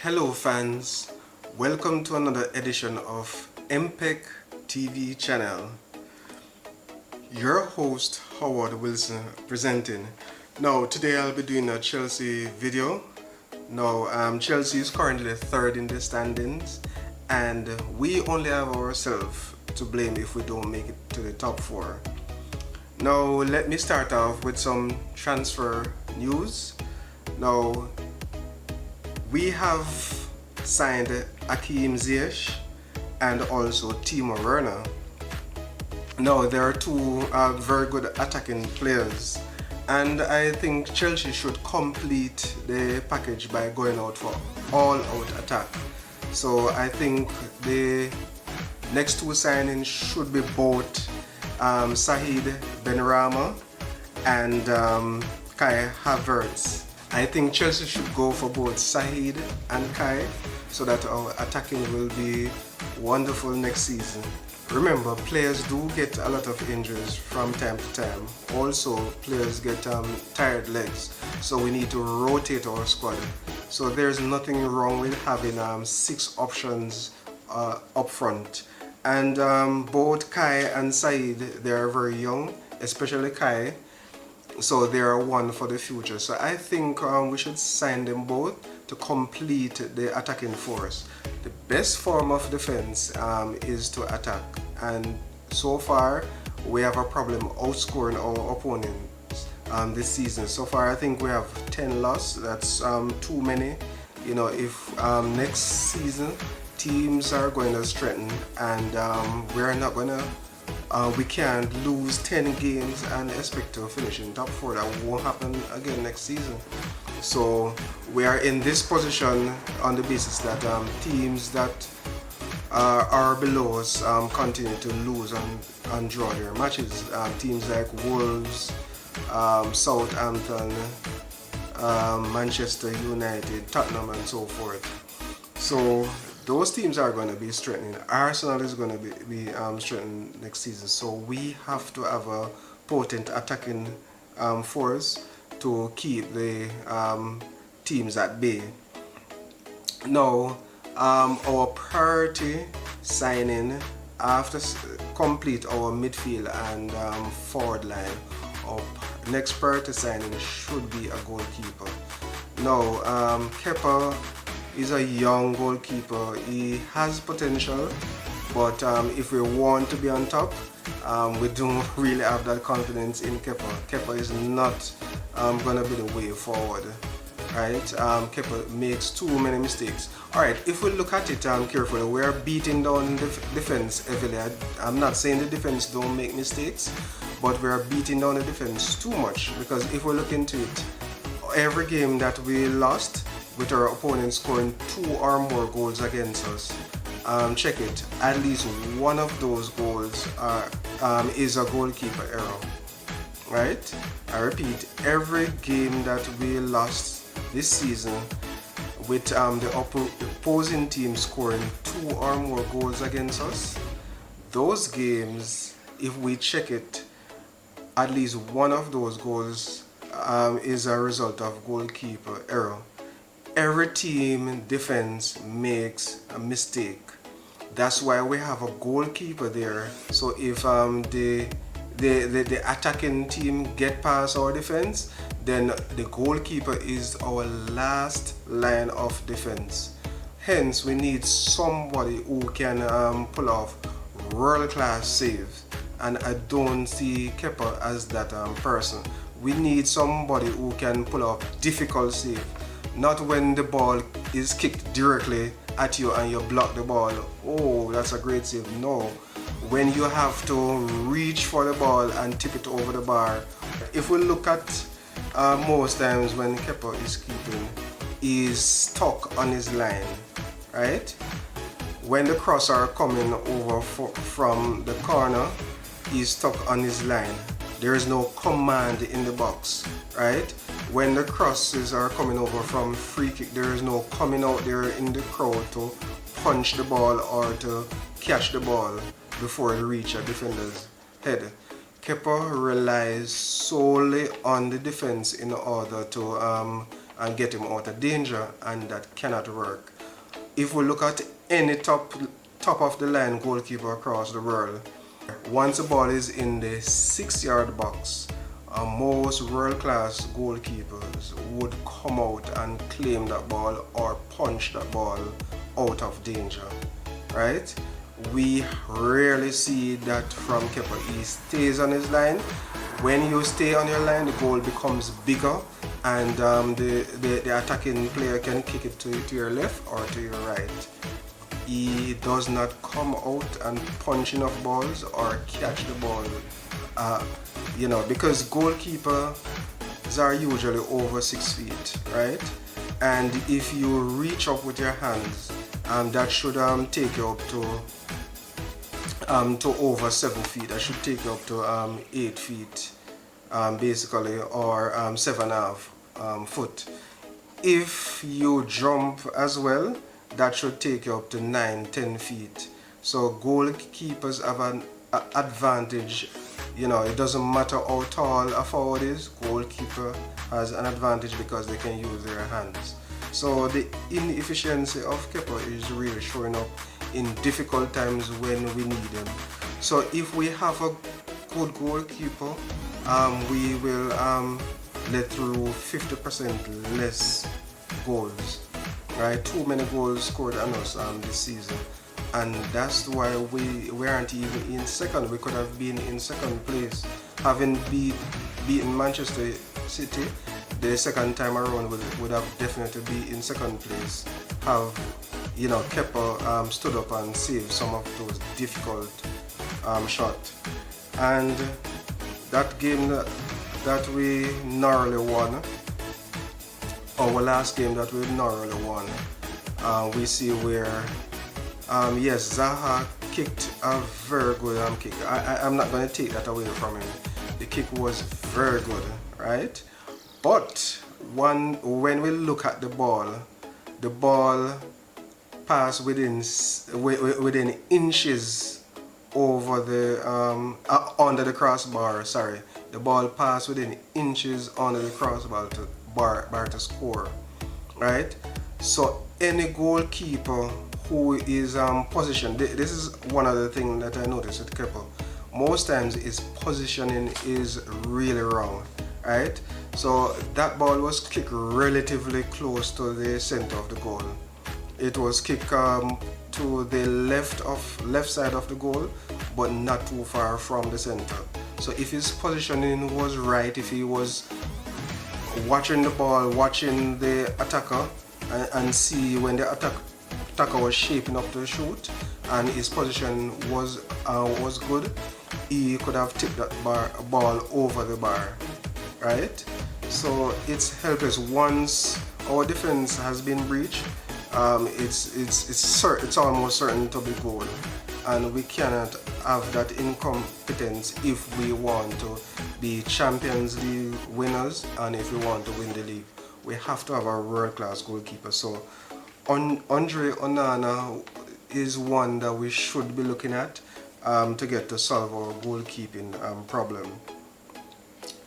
Hello fans, welcome to another edition of MPEC TV channel. Your host Howard Wilson presenting. Now today I'll be doing a Chelsea video. Now Chelsea is currently third in the standings and we only have ourselves to blame if we don't make it to the top four. Now let me start off with some transfer news. Now we have signed Hakim Ziyech and also Timo Werner. Now there are two very good attacking players and I think Chelsea should complete the package by going out for all-out attack. So I think the next two signings should be both Saïd Benrahma and Kai Havertz. I think Chelsea should go for both Saïd and Kai so that our attacking will be wonderful next season. Remember, players do get a lot of injuries from time to time. Also, players get tired legs, so we need to rotate our squad. So there's nothing wrong with having 6 options up front. And both Kai and Saïd, they are very young, especially Kai. So they are one for the future. So I think we should sign them both to complete the attacking force. The best form of defense is to attack, and so far we have a problem outscoring our opponents this season. So far I think we have 10 losses. That's too many. You know, if next season teams are going to strengthen and we're not going to we can't lose 10 games and expect to finish in top 4. That won't happen again next season. So we are in this position on the basis that teams that are below us continue to lose and draw their matches. Teams like Wolves, Southampton, Manchester United, Tottenham and so forth. So those teams are going to be strengthening. Arsenal is going to be strengthening next season. So we have to have a potent attacking force to keep the teams at bay. Now, our priority signing after complete our midfield and forward line, our next priority signing should be a goalkeeper. Now, Kepa is a young goalkeeper. He has potential, but if we want to be on top, we don't really have that confidence in Kepa. Kepa is not going to be the way forward, right? Kepa makes too many mistakes. Alright, if we look at it carefully, we are beating down the defense heavily. I'm not saying the defense don't make mistakes, but we are beating down the defense too much, because if we look into it, every game that we lost with our opponent scoring 2 or more goals against us, check it, at least one of those goals is a goalkeeper error, right? I repeat, every game that we lost this season with the opposing team scoring 2 or more goals against us, those games, if we check it, at least one of those goals is a result of goalkeeper error. Every team defense makes a mistake. That's why we have a goalkeeper there. So if the attacking team get past our defense, then the goalkeeper is our last line of defense. Hence, we need somebody who can pull off world-class saves, and I don't see Kepa as that person. We need somebody who can pull off difficult saves. Not when the ball is kicked directly at you and you block the ball. Oh, that's a great save. No. When you have to reach for the ball and tip it over the bar. If we look at most times when Kepa is keeping, he's stuck on his line, right? When the cross are coming over from the corner, he's stuck on his line. There is no command in the box, right? When the crosses are coming over from free kick, there is no coming out there in the crowd to punch the ball or to catch the ball before it reaches a defender's head. Kepa relies solely on the defense in order to and get him out of danger, and that cannot work. If we look at any top of the line goalkeeper across the world, once the ball is in the 6-yard box, most world-class goalkeepers would come out and claim that ball or punch that ball out of danger, right? We rarely see that from Kepa. He stays on his line. When you stay on your line, the goal becomes bigger, and the attacking player can kick it to your left or to your right. He does not come out and punch enough balls or catch the ball, because goalkeepers are usually over 6 feet, right? And if you reach up with your hands, that should take you up to over 7 feet. That should take you up to 8 feet, basically, or 7.5 foot. If you jump as well, that should take you up to 9-10 feet. So goalkeepers have an advantage. It doesn't matter how tall a forward is, goalkeeper has an advantage because they can use their hands. So the inefficiency of Kepa is really showing up in difficult times when we need him. So if we have a good goalkeeper, we will let through 50% less goals, right? Too many goals scored on us this season, and that's why we aren't even in second. We could have been in second place, having beaten Manchester City the second time around. Would have definitely be in second place. Have Kepa stood up and saved some of those difficult shots. And that game that we narrowly won, our last game that we narrowly won, we see where yes, Zaha kicked a very good kick. I'm not going to take that away from him. The kick was very good, right? But when we look at the ball passed within inches over the under the crossbar. Sorry, the ball passed within inches under the crossbar to score, right? So any goalkeeper who is positioned, this is one of the things that I noticed with Kepa. Most times his positioning is really wrong, right? So that ball was kicked relatively close to the center of the goal. It was kicked to the left side of the goal, but not too far from the center. So if his positioning was right, if he was watching the ball, watching the attacker, and see when the attacker was shaping up to shoot, and his position was good, he could have tipped that ball over the bar, right? So it's helpless. Once our defense has been breached, it's almost certain to be goal, and we cannot have that incompetence if we want to be Champions League winners and if we want to win the league. We have to have a world-class goalkeeper. So Andre Onana is one that we should be looking at to get to solve our goalkeeping problem,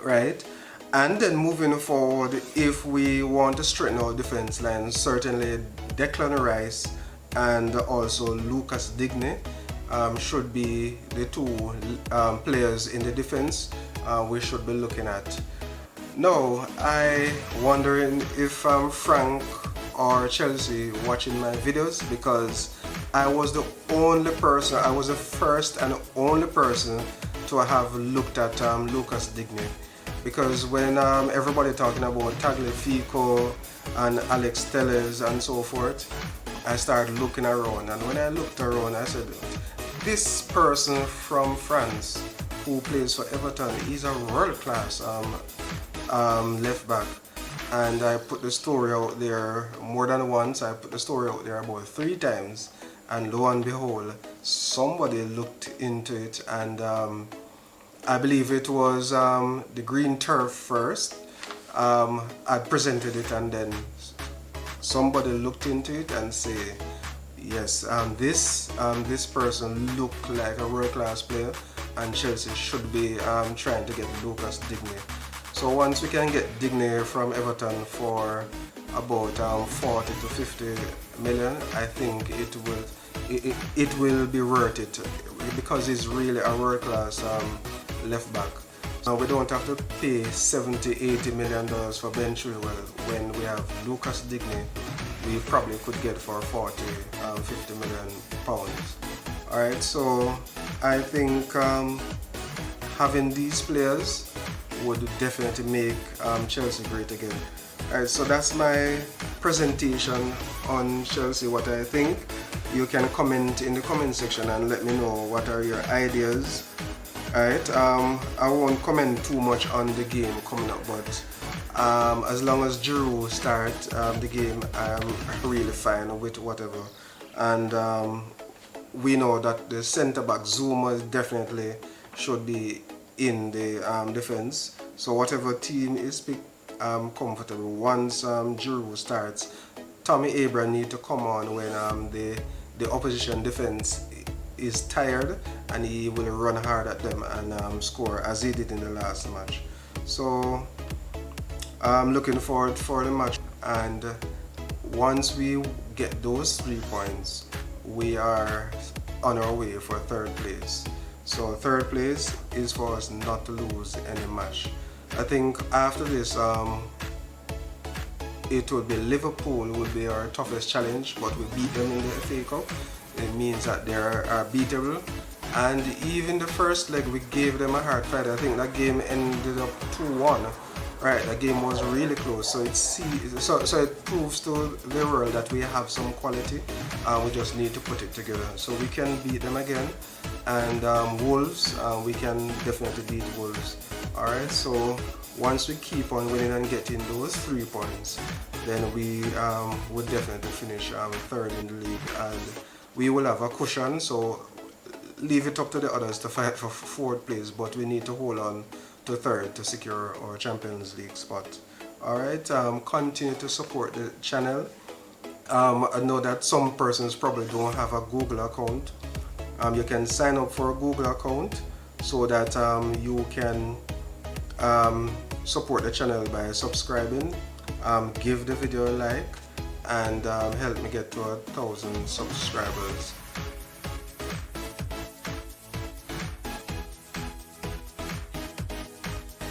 right? And then moving forward, if we want to strengthen our defense line, certainly Declan Rice and also Lucas Digne should be the two players in the defense we should be looking at. Now, I wondering if Frank or Chelsea watching my videos, because I was the first and only person to have looked at Lucas Digne. Because when everybody talking about Tagliafico and Alex Telles and so forth, I started looking around, and when I looked around, I said, this person from France who plays for Everton, he's a world-class left back. And I put the story out there more than once. I put the story out there about 3 times, and lo and behold, somebody looked into it, and I believe it was the Green Turf first. I presented it, and then somebody looked into it and say, yes, this person looked like a world-class player, and Chelsea should be trying to get Lucas Digne. So once we can get Digne from Everton for about 40 to 50 million, I think it will be worth it because he's really a world-class left back. We don't have to pay 70-80 million dollars for Ben Chilwell when we have Lucas Digne. We probably could get for 40, 50 million pounds. Alright, so I think having these players would definitely make Chelsea great again. Alright, so that's my presentation on Chelsea, what I think. You can comment in the comment section and let me know what are your ideas. Alright, I won't comment too much on the game coming up, but as long as Giroud starts the game, I'm really fine with whatever. And we know that the centre back Zuma definitely should be in the defense. So whatever team is comfortable, once Giroud starts, Tommy Abraham need to come on when the opposition defense is tired, and he will run hard at them and score as he did in the last match. So I'm looking forward for the match, and once we get those 3 points, we are on our way for third place. So third place is for us not to lose any match. I think after this it would be Liverpool will be our toughest challenge, but we beat them in the FA Cup. It means that they are beatable. And even the first leg, we gave them a hard fight. I think that game ended up 2-1. Right, that game was really close. So it proves to the world that we have some quality. We just need to put it together. So we can beat them again. And Wolves, we can definitely beat Wolves. Alright, so once we keep on winning and getting those 3 points, then we would definitely finish third in the league, and we will have a cushion. So leave it up to the others to fight for fourth place, but we need to hold on to third to secure our Champions League spot. Alright, continue to support the channel. I know that some persons probably don't have a Google account. You can sign up for a Google account so that you can support the channel by subscribing, give the video a like, and help me get to 1,000 subscribers.